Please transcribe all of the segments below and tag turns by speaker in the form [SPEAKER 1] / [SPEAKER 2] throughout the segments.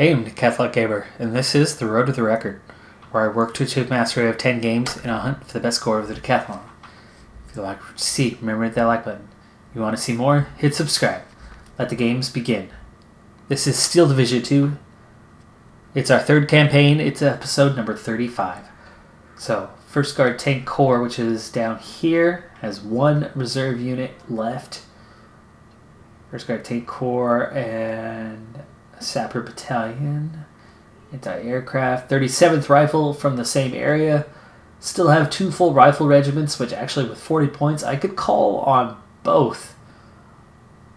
[SPEAKER 1] Hey, I'm Decathlon Gamer, and this is The Road to the Record, where I work to achieve mastery of 10 games in a hunt for the best score of the Decathlon. If you like what you see, remember to hit that like button. If you want to see more, hit subscribe. Let the games begin. This is Steel Division 2. It's our third campaign. It's episode number 35. So, First Guard Tank Corps, which is down here, has one reserve unit left. First Guard Tank Corps and Sapper Battalion, anti-aircraft, 37th Rifle from the same area. Still have two full rifle regiments, which actually with 40 points, I could call on both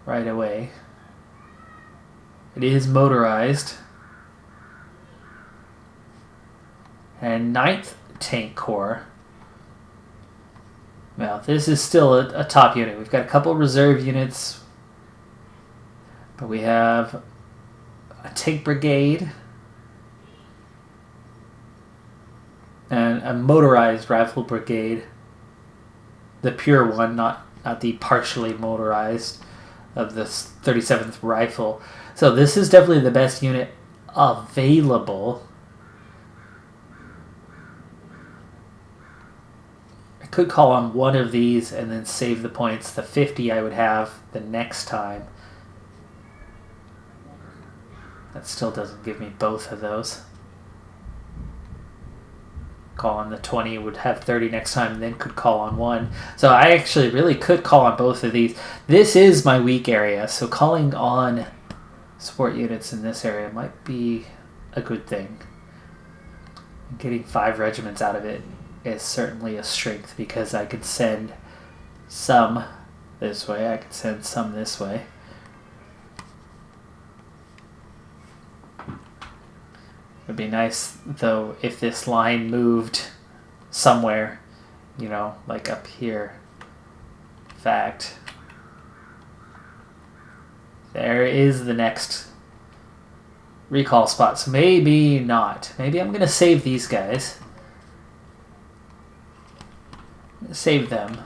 [SPEAKER 1] right away. It is motorized. And 9th Tank Corps. Well, this is still a top unit. We've got a couple reserve units, but we have a tank brigade and a motorized rifle brigade, the pure one, not the partially motorized of the 37th Rifle. So this is definitely the best unit available. I could call on one of these and then save the points. The 50 I would have the next time. That still doesn't give me both of those. Call on the 20, would have 30 next time, and then could call on one. So I actually really could call on both of these. This is my weak area, so calling on support units in this area might be a good thing. Getting 5 regiments out of it is certainly a strength, because I could send some this way, I could send some this way. It would be nice, though, if this line moved somewhere, like up here. In fact, there is the next recall spot, so maybe not. Maybe I'm going to save these guys. Save them,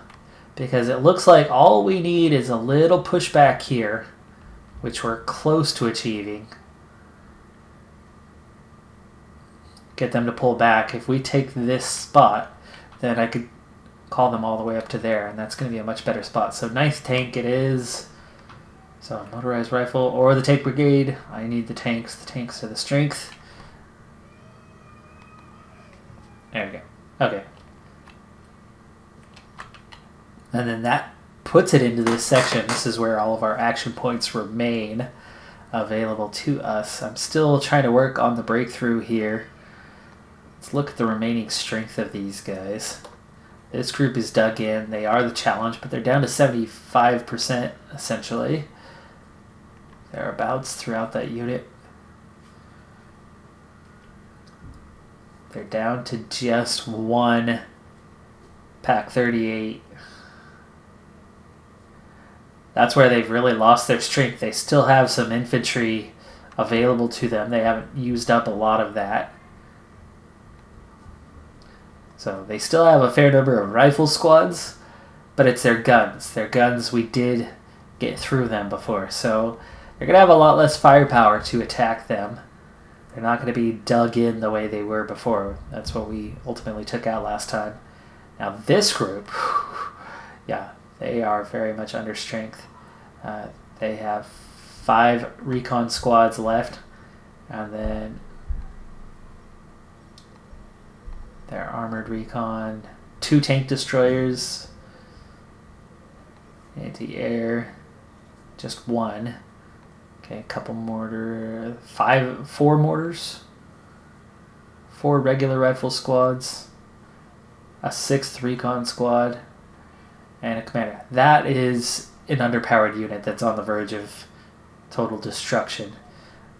[SPEAKER 1] because it looks like all we need is a little pushback here, which we're close to achieving. Get them to pull back. If we take this spot, then I could call them all the way up to there, and that's going to be a much better spot. So 9th tank it is. So motorized rifle or the tank brigade. I need the tanks. The tanks are the strength. There we go. Okay. And then that puts it into this section. This is where all of our action points remain available to us. I'm still trying to work on the breakthrough here. Let's look at the remaining strength of these guys. This group is dug in. They are the challenge, but they're down to 75%, essentially. Thereabouts throughout that unit. They're down to just one Pack 38. That's where they've really lost their strength. They still have some infantry available to them. They haven't used up a lot of that. So they still have a fair number of rifle squads, but it's their guns. Their guns, we did get through them before, so they're going to have a lot less firepower to attack them. They're not going to be dug in the way they were before. That's what we ultimately took out last time. Now this group, yeah, they are very much under strength. They have 5 recon squads left, and then their armored recon, 2 tank destroyers, anti-air, just 1. Okay, a couple mortar, 4 mortars, 4 regular rifle squads, a 6th recon squad, and a commander. That is an underpowered unit that's on the verge of total destruction.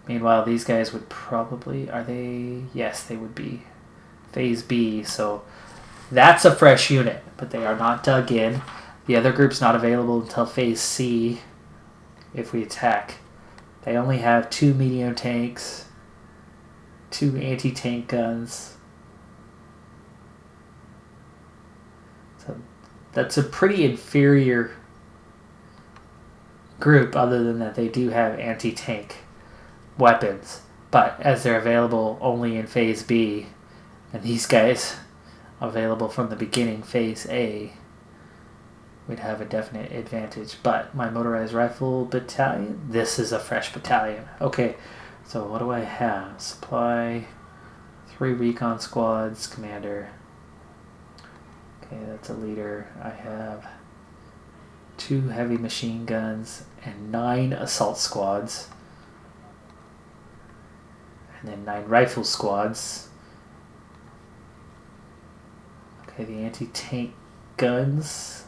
[SPEAKER 1] Meanwhile, these guys would probably, are they? Yes, they would be. Phase B, so that's a fresh unit, but they are not dug in. The other group's not available until Phase C if we attack. They only have 2 medium tanks, 2 anti-tank guns. So that's a pretty inferior group, other than that they do have anti-tank weapons. But as they're available only in Phase B, and these guys available from the beginning, Phase A, we'd have a definite advantage. But my motorized rifle battalion, this is a fresh battalion. Okay, so what do I have? Supply, 3 recon squads, commander. Okay, that's a leader. I have 2 heavy machine guns and 9 assault squads. And then 9 rifle squads. Okay, the anti-tank guns.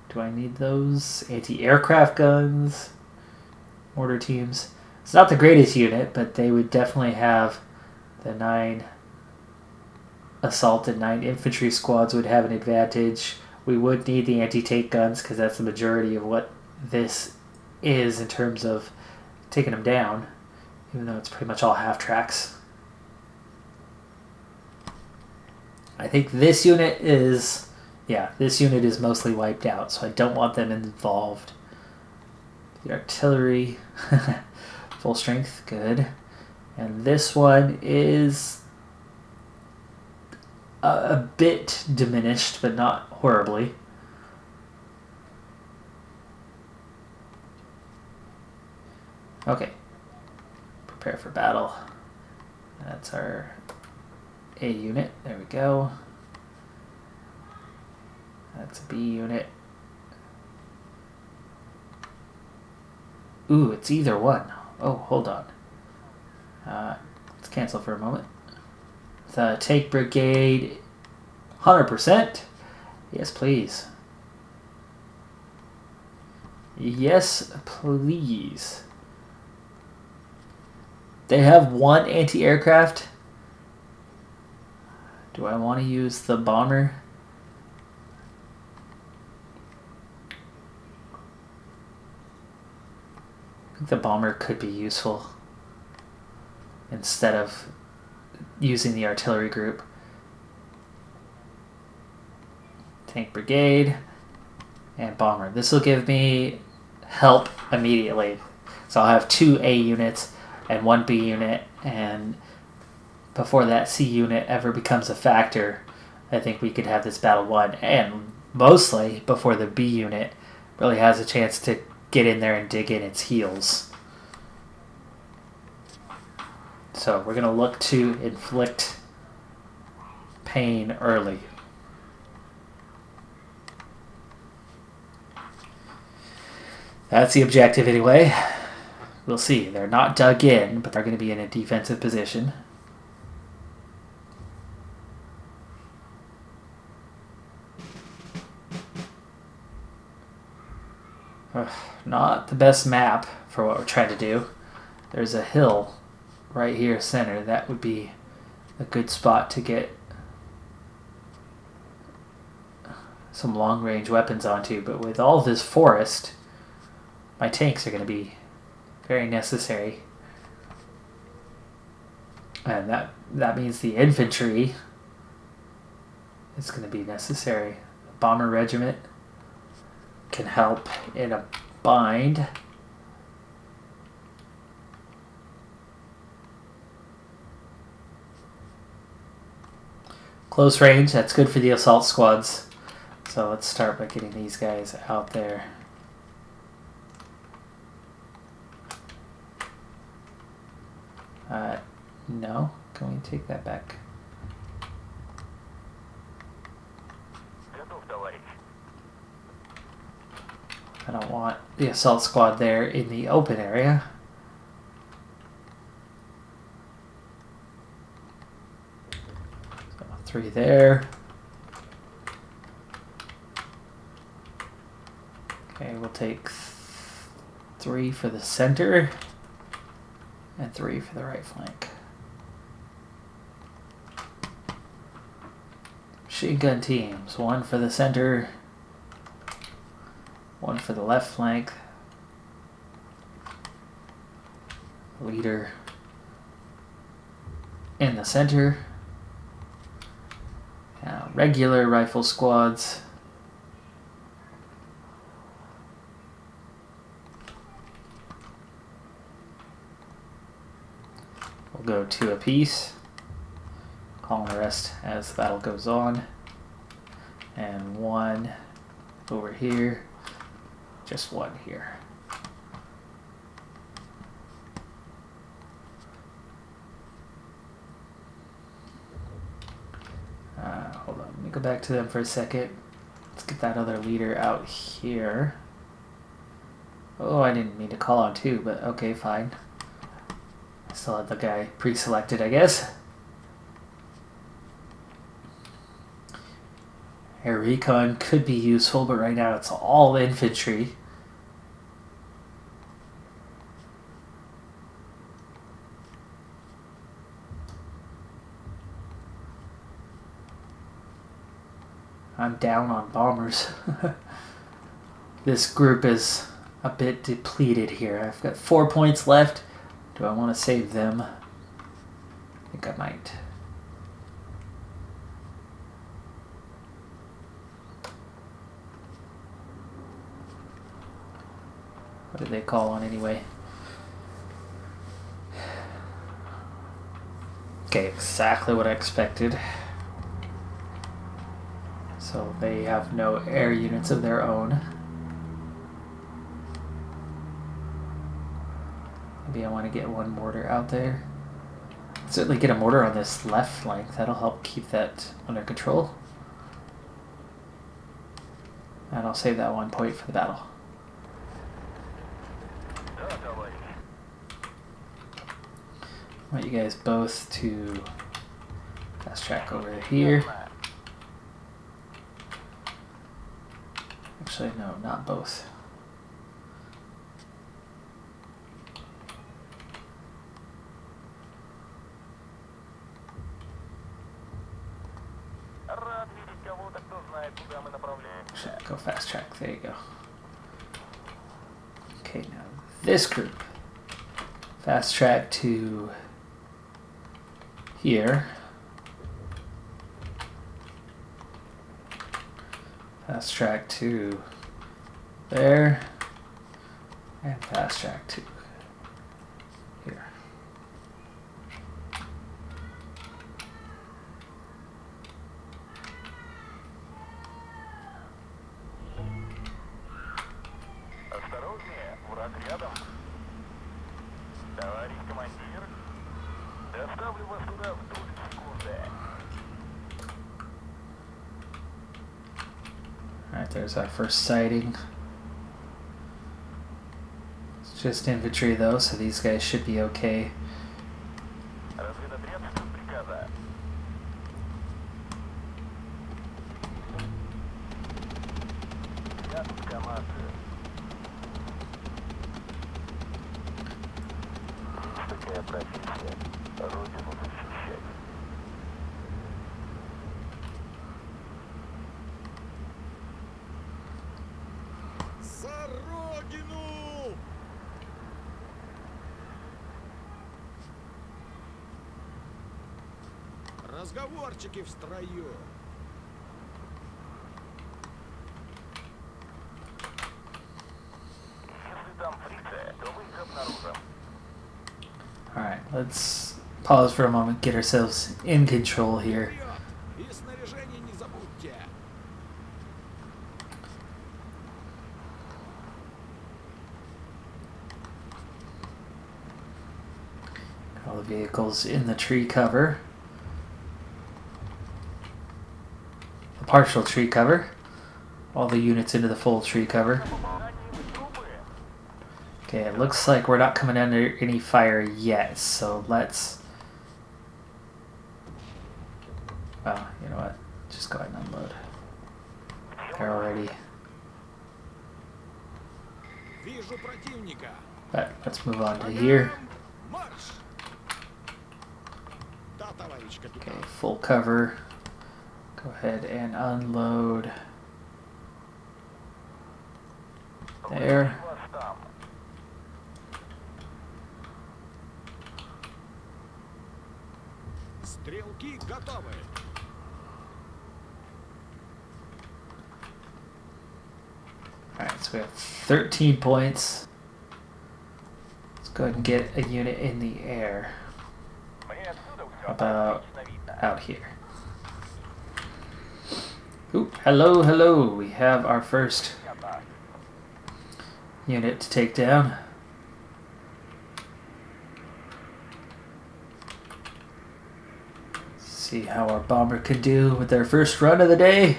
[SPEAKER 1] Do I need those? Anti-aircraft guns. Mortar teams. It's not the greatest unit, but they would definitely have the 9 assault and 9 infantry squads would have an advantage. We would need the anti-tank guns because that's the majority of what this is in terms of taking them down, even though it's pretty much all half tracks. I think this unit is, this unit is mostly wiped out, so I don't want them involved. The artillery, full strength, good. And this one is a bit diminished, but not horribly. Okay. Prepare for battle. That's our A unit. There we go. That's a B unit. Ooh, it's either one. Oh, hold on. Let's cancel for a moment. The tank brigade, 100%. Yes, please. Yes, please. They have 1 anti-aircraft. Do I want to use the bomber? I think the bomber could be useful instead of using the artillery group. Tank brigade and bomber. This will give me help immediately. So I'll have 2 A units and 1 B unit, and before that C unit ever becomes a factor, I think we could have this battle won, and mostly before the B unit really has a chance to get in there and dig in its heels. So we're going to look to inflict pain early. That's the objective anyway. We'll see. They're not dug in, but they're going to be in a defensive position. Not the best map for what we're trying to do. There's a hill right here center. That would be a good spot to get some long-range weapons onto. But with all this forest, my tanks are going to be very necessary. And that means the infantry is going to be necessary. The bomber regiment can help in a bind. Close range, that's good for the assault squads. So let's start by getting these guys out there. No, can we take that back? I don't want the assault squad there in the open area. So 3 there. Okay, we'll take 3 for the center and 3 for the right flank. Machine gun teams, 1 for the center, 1 for the left flank. Leader in the center. Now, regular rifle squads. We'll go 2 apiece. Calling the rest as the battle goes on. And 1 over here. Just 1 here. Hold on, let me go back to them for a second. Let's get that other leader out here. Oh, I didn't mean to call on 2, but okay, fine. I still had the guy pre-selected, I guess. Air recon could be useful, but right now it's all infantry. I'm down on bombers. This group is a bit depleted here. I've got 4 points left. Do I want to save them? I think I might. What did they call on anyway? Okay, exactly what I expected. So they have no air units of their own. Maybe I want to get 1 mortar out there. Certainly get a mortar on this left flank. That'll help keep that under control. And I'll save that 1 point for the battle. I want you guys both to fast track over here. Actually, no, not both. Actually, go fast track. There you go. Okay, now this group. Fast track to here. Fast track to there. And fast track to here. Alright, there's our first sighting. It's just infantry though, so these guys should be okay.
[SPEAKER 2] Разговорчики в строю.
[SPEAKER 1] Alright, let's pause for a moment, get ourselves in control here.
[SPEAKER 2] И снаряжение не забудьте.
[SPEAKER 1] All the vehicles in the tree cover. The partial tree cover. All the units into the full tree cover. Okay, it looks like we're not coming under any fire yet, so let's... Well, you know what? Just go ahead and unload. They're already...
[SPEAKER 2] Вижу противника.
[SPEAKER 1] But let's move on to here.
[SPEAKER 2] Марш! Да, товарищ капитан.
[SPEAKER 1] Okay, full cover. Go ahead and unload. There.
[SPEAKER 2] Стрелки готовы.
[SPEAKER 1] Alright, so we have 13 points. Let's go ahead and get a unit in the air. about out here? Ooh, hello, hello. We have our first unit to take down. See how our bomber can do with their first run of the day.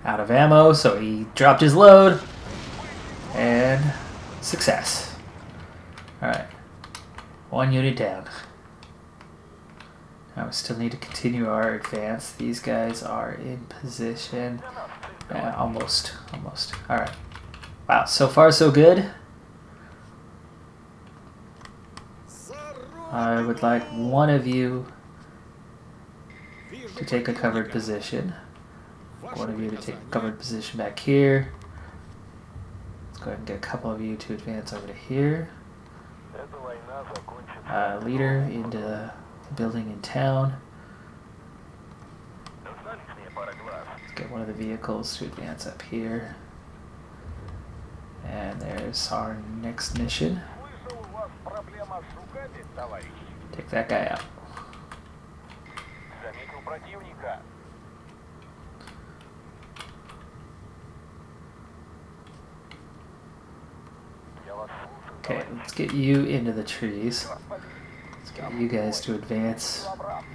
[SPEAKER 1] Out of ammo, so he dropped his load. And success. Alright. One unit down. Now we still need to continue our advance. These guys are in position. Almost. Alright. Wow, so far so good. I would like one of you to take a covered position. One of you to take a covered position back here. Let's go ahead and get a couple of you to advance over to here. Leader into the building in town. Let's get one of the vehicles to advance up here. And there's our next mission. Take that guy out. Okay, let's get you into the trees. Let's get you guys to advance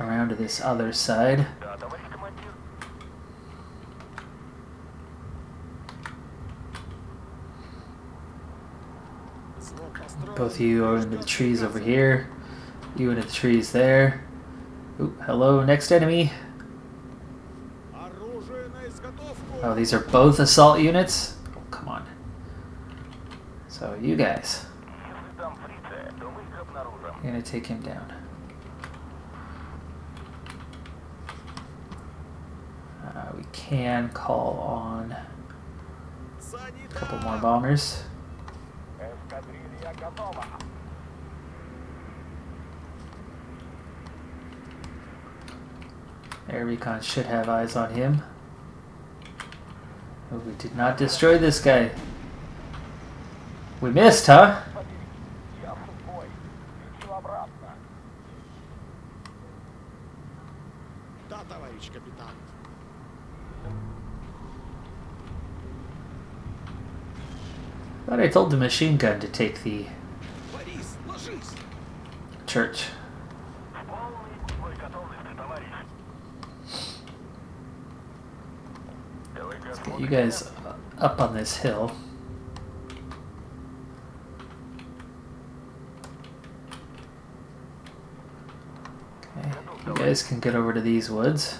[SPEAKER 1] around to this other side. Both of you are into the trees over here. You into the trees there. Ooh, hello, next enemy. Oh, these are both assault units? Oh, come on. So you guys, I'm gonna take him down. We can call on a couple more bombers. Air Recon should have eyes on him. Oh, we did not destroy this guy. We missed, huh? Thought I told the machine gun to take the church. Let's get you guys up on this hill. Okay, you guys can get over to these woods.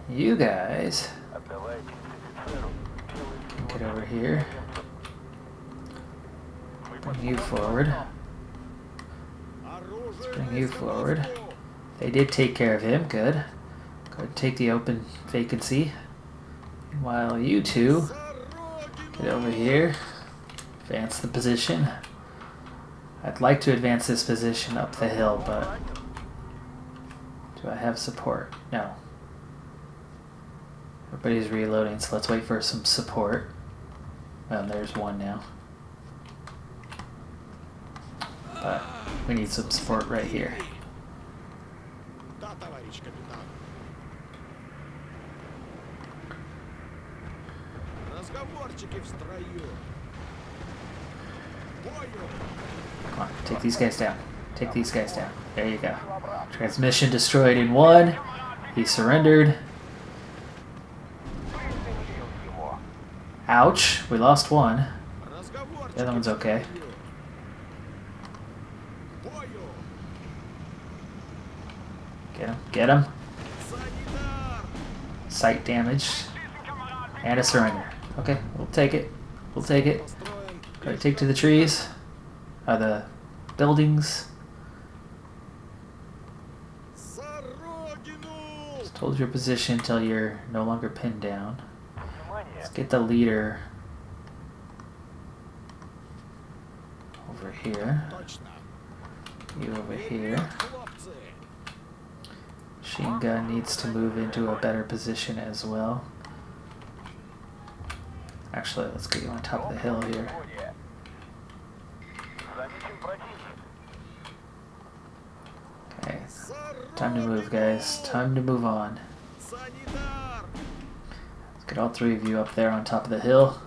[SPEAKER 1] You guys can get over here. Bring you forward. Let's bring you forward. They did take care of him, good. Go ahead and take the open vacancy. While you two get over here, advance the position. I'd like to advance this position up the hill, but do I have support? No. Everybody's reloading, so let's wait for some support. Well, there's one now. But we need some support right here. Come on, take these guys down. Take these guys down. There you go. Transmission destroyed in one. He surrendered. Ouch, we lost one. The other one's okay. Get him, get him. Sight damage. And a surrender. Okay, we'll take it. We'll take it. Try to take to the trees. The buildings. Just hold your position until you're no longer pinned down. Let's get the leader over here. You over here. Machine gun needs to move into a better position as well. Actually, let's get you on top of the hill here. Okay, time to move, guys. Time to move on.
[SPEAKER 2] Санитар!
[SPEAKER 1] Let's get all three of you up there on top of the hill.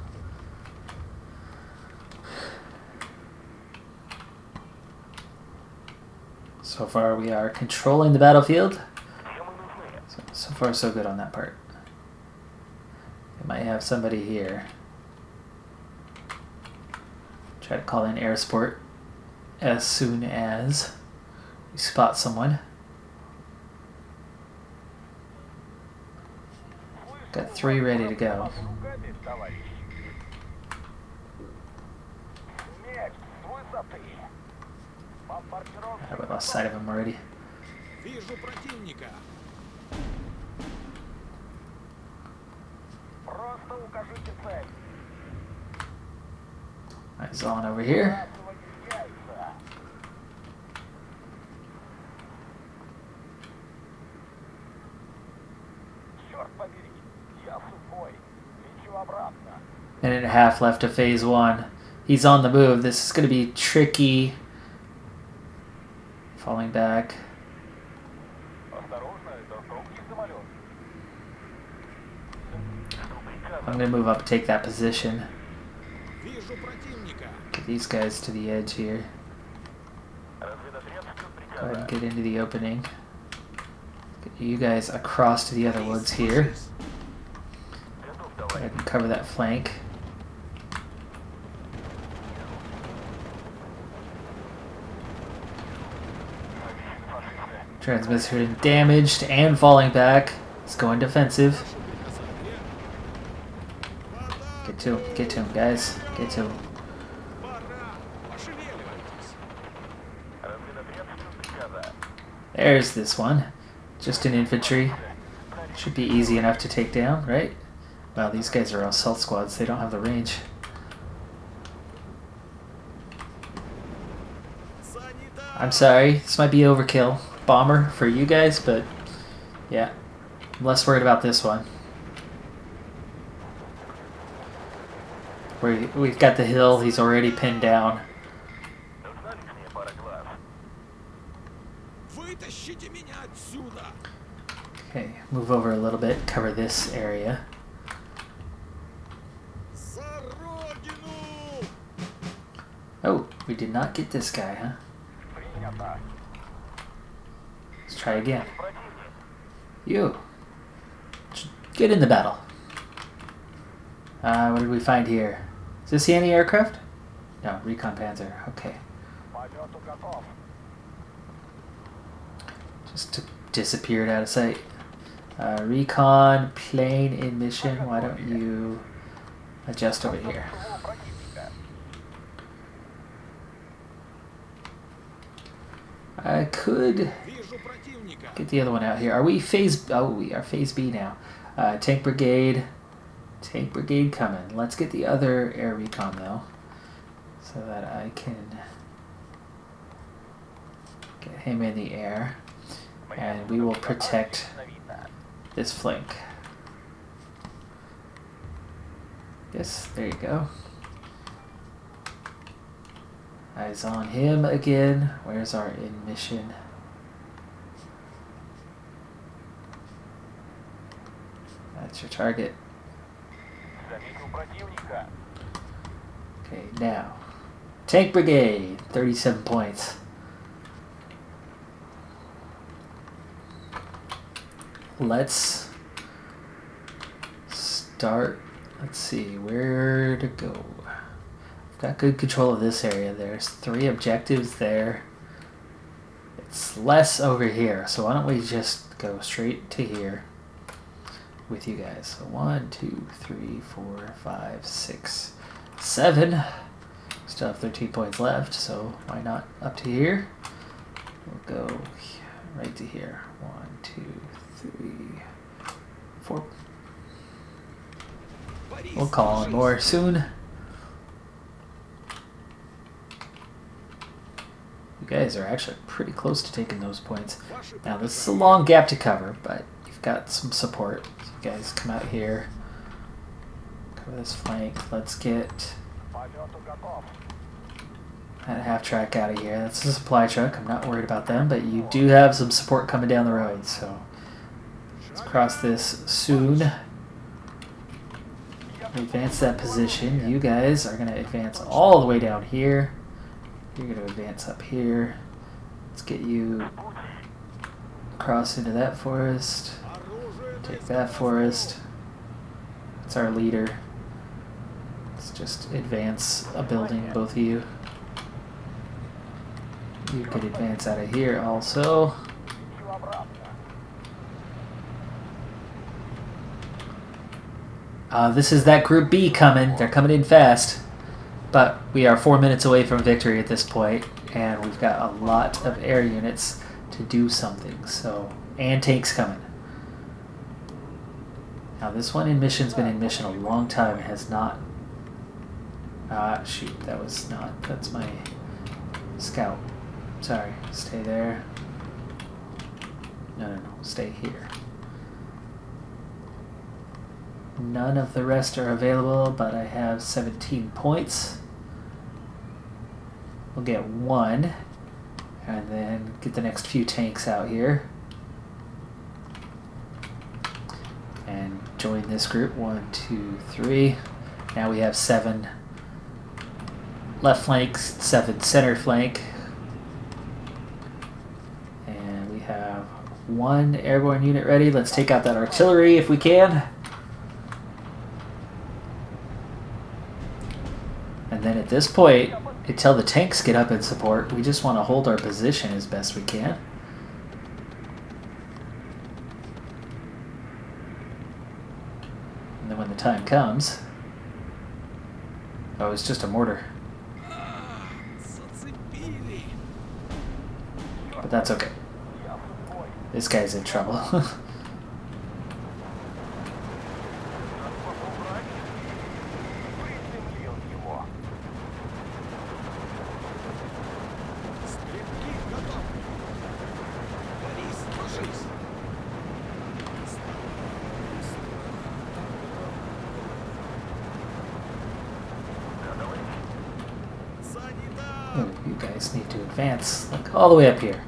[SPEAKER 1] So far, we are controlling the battlefield. So far, so good on that part. We might have somebody here. Try to call in air support as soon as we spot someone. Got 3 ready to go. We lost sight of him already.
[SPEAKER 2] Вижу противника. Просто укажите цель.
[SPEAKER 1] He's on over here.
[SPEAKER 2] Черт побери, я сухой. Лечу обратно.
[SPEAKER 1] Minute and a half left to phase 1. He's on the move. This is going to be tricky. Falling back.
[SPEAKER 2] Осторожно, это хрупкий самолет.
[SPEAKER 1] I'm going to move up and take that position.
[SPEAKER 2] Вижу противника.
[SPEAKER 1] Get these guys to the edge here. Go ahead and get into the opening. Get you guys across to the other woods here. Go ahead and cover that flank. Transmitter damaged and falling back. It's going defensive. Get to him, guys. Get to him.
[SPEAKER 2] Пора. Пошевеливайтесь.
[SPEAKER 1] There's this one. Just an infantry. Should be easy enough to take down, right? Well, these guys are assault squads. They don't have the range.
[SPEAKER 2] Санитар!
[SPEAKER 1] I'm sorry. This might be overkill. Bomber for you guys, but yeah. I'm less worried about this one. We've got the hill. He's already pinned down.
[SPEAKER 2] Вытащите меня отсюда!
[SPEAKER 1] Okay, move over a little bit. Cover this area.
[SPEAKER 2] За родину!
[SPEAKER 1] Oh, we did not get this guy, huh?
[SPEAKER 2] Принято.
[SPEAKER 1] Let's try again. You. Get in the battle. What did we find here? Is this the anti-aircraft? No, recon panzer. Okay.
[SPEAKER 2] Полету готов.
[SPEAKER 1] Just disappeared out of sight. Recon plane in mission. Why don't you adjust over here?
[SPEAKER 2] Противника.
[SPEAKER 1] I could
[SPEAKER 2] Вижу противника.
[SPEAKER 1] get the other one out here. Are we phase? Oh, we are phase B now. Tank brigade. Tank brigade coming. Let's get the other air recon though, so that I can get him in the air, and we will protect this flank. Yes, there you go. Eyes on him again. Where's our in mission? That's your target.
[SPEAKER 2] Заметил противника.
[SPEAKER 1] Okay, now. Tank brigade, 37 points. Let's start. Let's see where to go. I've got good control of this area. There's 3 objectives there. It's less over here, so why don't we just go straight to here with you guys. So 1, 2, 3, 4, 5, 6, 7. Still have 13 points left, so why not up to here? We'll go right to here. 1, 2, 3, 4. We'll call on more soon. You guys are actually pretty close to taking those points. Now this is a long gap to cover, but you've got some support. So you guys come out here. Cover this flank. Let's get
[SPEAKER 2] Полету готов.
[SPEAKER 1] that half-track out of here. That's a supply truck. I'm not worried about them, but you do have some support coming down the road, so let's cross this soon. Advance that position. You guys are going to advance all the way down here. You're going to advance up here. Let's get you across into that forest. Take that forest. That's our leader. Let's just advance a building, both of you. You could advance out of here also.
[SPEAKER 2] Ищу обратно.
[SPEAKER 1] This is that Group B coming. They're coming in fast. But we are 4 minutes away from victory at this point, and we've got a lot of air units to do something. So, and tanks coming. Now this one in mission's been in mission a long time. It has not. Shoot, that was not. That's my scout. Sorry, stay there. No, stay here. None of the rest are available, but I have 17 points. We'll get one, and then get the next few tanks out here. And join this group. 1, 2, 3. Now we have 7 left flank, 7 center flank. And we have 1 airborne unit ready. Let's take out that artillery if we can. And then at this point, until the tanks get up in support, we just want to hold our position as best we can. And then when the time comes... Oh, it's just a mortar. But that's okay. This guy's in trouble.
[SPEAKER 2] Приземлил его.
[SPEAKER 3] Стрелки готовы. Борис, ложись. Санитар!
[SPEAKER 1] Oh, you guys need to advance, like all the way up here.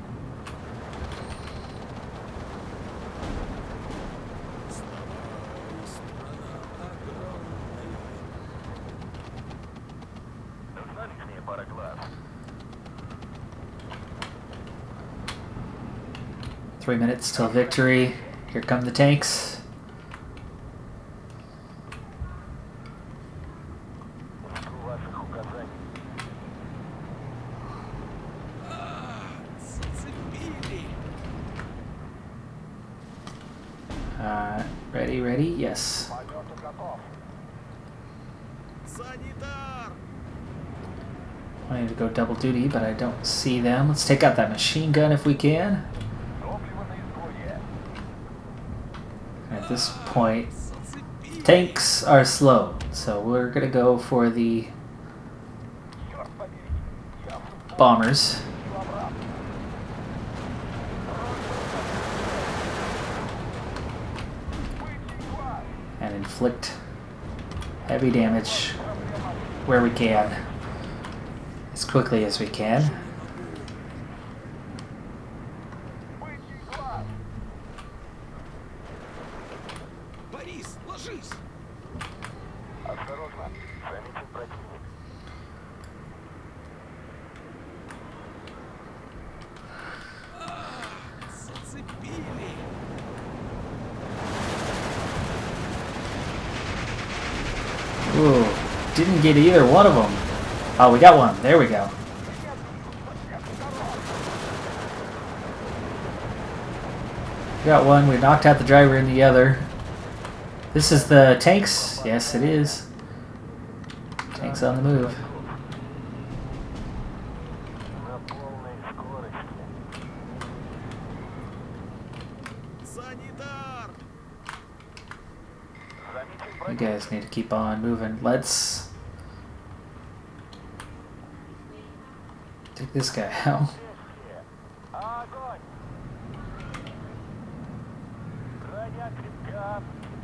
[SPEAKER 2] Нужна лишняя пара глаз.
[SPEAKER 1] 3 minutes till victory. Here come the tanks.
[SPEAKER 2] Жду ваших указаний.
[SPEAKER 3] Зацепили!
[SPEAKER 1] Ready? Yes.
[SPEAKER 2] Полету готов.
[SPEAKER 3] Санитар!
[SPEAKER 1] Wanting to go double duty, but I don't see them. Let's take out that machine gun if we can.
[SPEAKER 2] Топливо на изгоне.
[SPEAKER 1] At this point,
[SPEAKER 3] Зацепили!
[SPEAKER 1] tanks are slow, so we're gonna go for the
[SPEAKER 2] Черт побери. Я в сухом.
[SPEAKER 1] bombers.
[SPEAKER 2] Ищу обратно. Выйти глаз.
[SPEAKER 1] And inflict heavy damage where we can, as quickly as we can.
[SPEAKER 2] Выйти глаз.
[SPEAKER 3] Борис, ложись!
[SPEAKER 2] Осторожно. Замечен противник.
[SPEAKER 3] Зацепили!
[SPEAKER 1] Ooh, didn't get either one of them. Oh, we got one. There we go. We got one. We knocked out the driver in the other. This is the tanks. Yes, it is. Tanks on the move.
[SPEAKER 2] На полной скорости.
[SPEAKER 3] Санитар!
[SPEAKER 2] Замечен
[SPEAKER 1] You
[SPEAKER 2] противник.
[SPEAKER 1] guys need to keep on moving. Let's take this guy out.
[SPEAKER 2] Огонь! Броня крепка,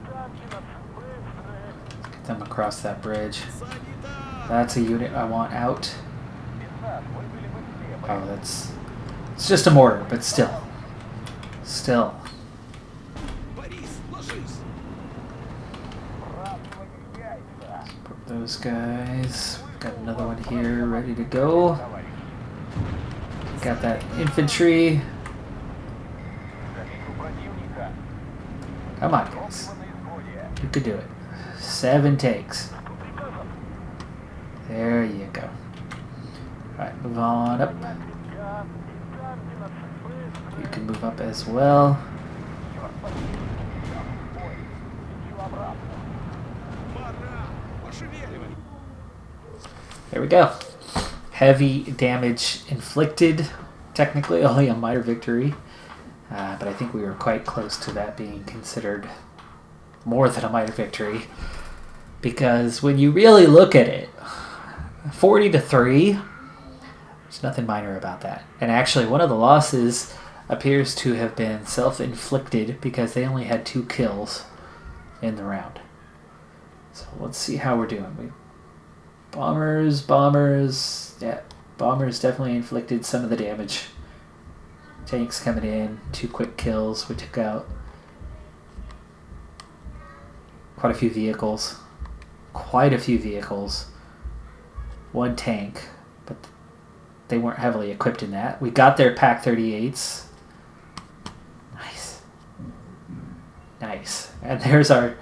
[SPEAKER 2] танки нас быстрые.
[SPEAKER 1] Get them across that bridge.
[SPEAKER 3] Санитар!
[SPEAKER 1] That's a unit I want out.
[SPEAKER 2] Спецназ, вы были бы все.
[SPEAKER 1] Oh, that's... It's just a mortar, but still. Still.
[SPEAKER 3] Борис, ложись!
[SPEAKER 2] Сбрасывать яйца.
[SPEAKER 1] Put those guys. Got another one here ready to go.
[SPEAKER 2] Товарищ.
[SPEAKER 1] Got that infantry.
[SPEAKER 2] Замечу противника.
[SPEAKER 1] Come on, guys.
[SPEAKER 2] Топливо на исходе.
[SPEAKER 1] You could do it. 7 takes.
[SPEAKER 2] По приказам.
[SPEAKER 1] There you go. Alright, move on up.
[SPEAKER 2] Сейчас. Экзамен. Быстро.
[SPEAKER 1] You can move up as well.
[SPEAKER 2] Черт побери. Ой. Лечу обратно.
[SPEAKER 3] Пора! Пошевеливай!
[SPEAKER 1] There we go. Heavy damage inflicted. Technically only a minor victory. But I think we were quite close to that being considered more than a minor victory. Because when you really look at it, 40-3, there's nothing minor about that. And actually, one of the losses appears to have been self-inflicted because they only had 2 kills in the round. So let's see how we're doing. Bombers, yeah, bombers definitely inflicted some of the damage. Tanks coming in, 2 quick kills. We took out quite a few vehicles. 1 tank, but they weren't heavily equipped in that. We got their Pack 38s. Nice. And there's our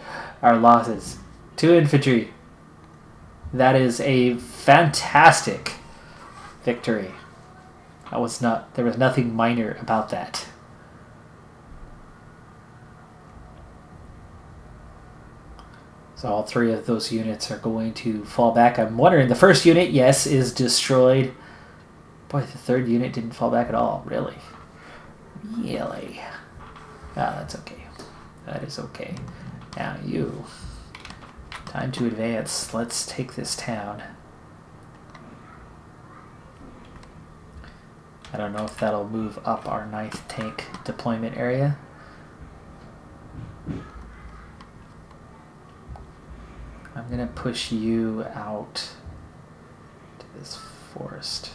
[SPEAKER 1] losses. 2 infantry. That is a fantastic victory. There was nothing minor about that. So all 3 of those units are going to fall back. I'm wondering, the first unit, yes, is destroyed. Boy, the 3rd unit didn't fall back at all. Really? Really? Ah, that's okay. That is okay. Now you. Time to advance. Let's take this town. I don't know if that'll move up our 9th tank deployment area. I'm going to push you out to this forest.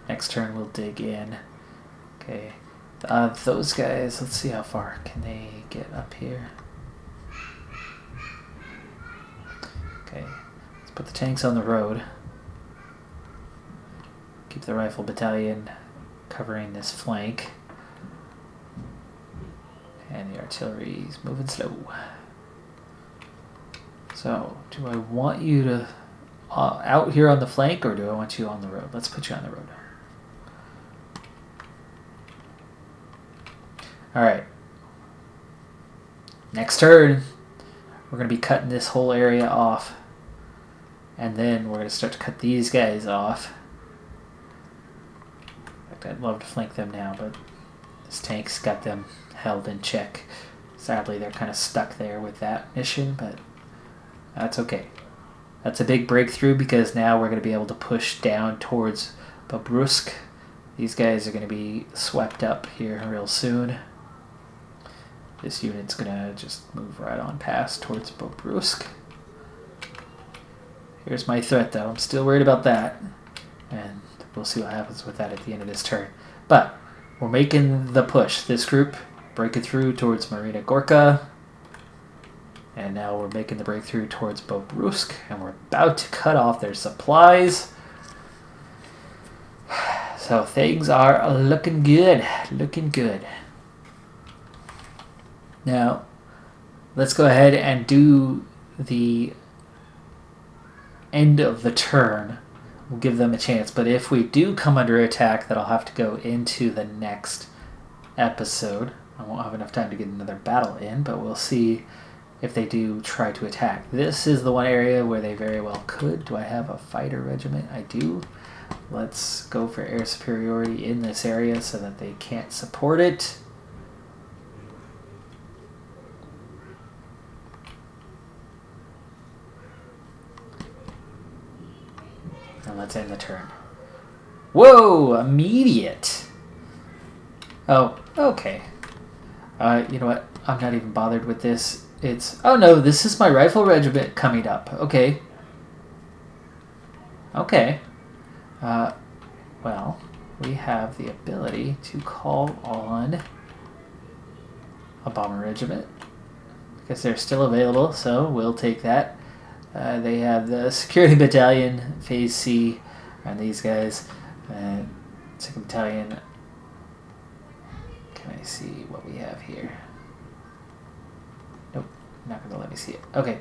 [SPEAKER 1] Next turn we'll dig in. Okay. Those guys, let's see how far can they get up here. Okay. Let's put the tanks on the road. Keep the rifle battalion covering this flank. And the artillery is moving slow. So, do I want you to out here on the flank, or do I want you on the road? Let's put you on the road. Alright. Next turn, we're going to be cutting this whole area off. And then we're going to start to cut these guys off. In fact, I'd love to flank them now, but this tank's got them held in check. Sadly, they're kind of stuck there with that mission, but that's okay. That's a big breakthrough because now we're going to be able to push down towards Bobrusk. These guys are going to be swept up here real soon. This unit's going to just move right on past towards Bobrusk. Here's my threat, though. I'm still worried about that. And we'll see what happens with that at the end of this turn. But we're making the push. This group breaking through towards Marina Gorka. And now we're making the breakthrough towards Bobrusk. And we're about to cut off their supplies. So things are looking good. Looking good. Now, let's go ahead and do the end of the turn. We'll give them a chance. But if we do come under attack, that'll have to go into the next episode. I won't have enough time to get another battle in, but we'll see if they do try to attack. This is the one area where they very well could. Do I have a fighter regiment? I do. Let's go for air superiority in this area so that they can't support it. And let's end the turn. Whoa! Immediate! Oh, okay. You know what? I'm not even bothered with this. Oh no, this is my rifle regiment coming up. Okay. Okay. Well, we have the ability to call on a bomber regiment because they're still available, so we'll take that. They have the security battalion, phase C, and these guys. Second battalion. Can I see what we have here? Nope, not gonna let me see it. Okay.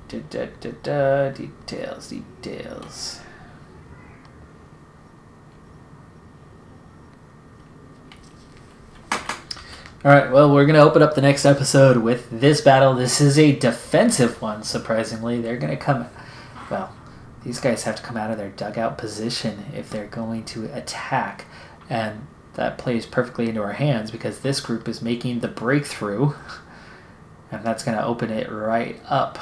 [SPEAKER 1] Details. Alright, well, we're going to open up the next episode with this battle. This is a defensive one, surprisingly. They're going to come... Well, these guys have to come out of their dugout position if they're going to attack. And that plays perfectly into our hands because this group is making the breakthrough. And that's going to open it right up.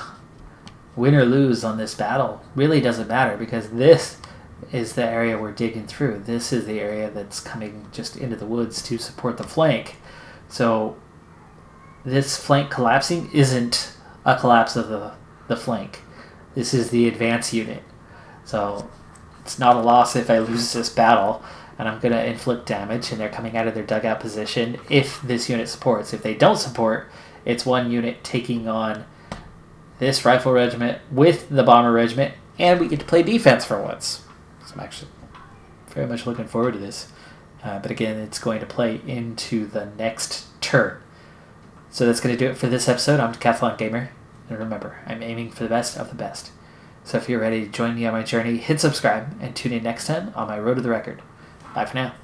[SPEAKER 1] Win or lose on this battle really doesn't matter because this is the area we're digging through. This is the area that's coming just into the woods to support the flank. So this flank collapsing isn't a collapse of the flank. This is the advance unit. So it's not a loss if I lose this battle, and I'm going to inflict damage, and they're coming out of their dugout position if this unit supports. If they don't support, it's one unit taking on this rifle regiment with the bomber regiment, and we get to play defense for once. So I'm actually very much looking forward to this. But again, it's going to play into the next turn. So that's going to do it for this episode. I'm Decathlon Gamer. And remember, I'm aiming for the best of the best. So if you're ready to join me on my journey, hit subscribe and tune in next time on my Road to the Record. Bye for now.